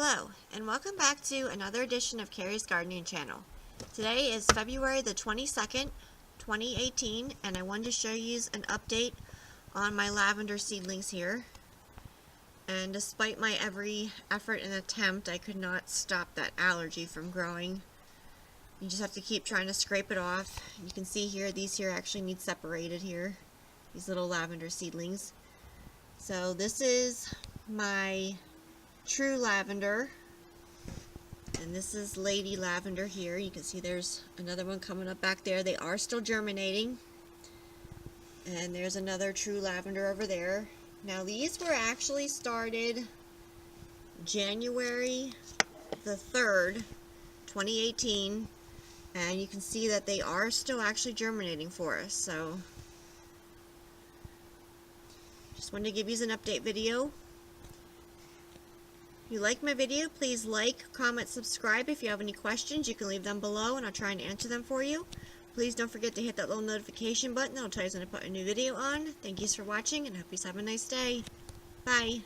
Hello, and welcome back to another edition of Carrie's Gardening Channel. Today is February the 22nd, 2018, and I wanted to show you an update on my lavender seedlings here. And despite my every effort and attempt, I could not stop that allergy from growing. You just have to keep trying to scrape it off. You can see here, these here actually need separated here, these little lavender seedlings. So this is my true lavender, and this is lady lavender here. You can see there's another one coming up back there. They are still germinating, and there's another true lavender over there. Now these were actually started January the 3rd, 2018, and you can see that they are still actually germinating for us. So just wanted to give you an update video. If you like my video, please like, comment, subscribe. If you have any questions, you can leave them below and I'll try and answer them for you. Please don't forget to hit that little notification button. That'll tell you when I put a new video on. Thank you for watching and I hope you have a nice day. Bye.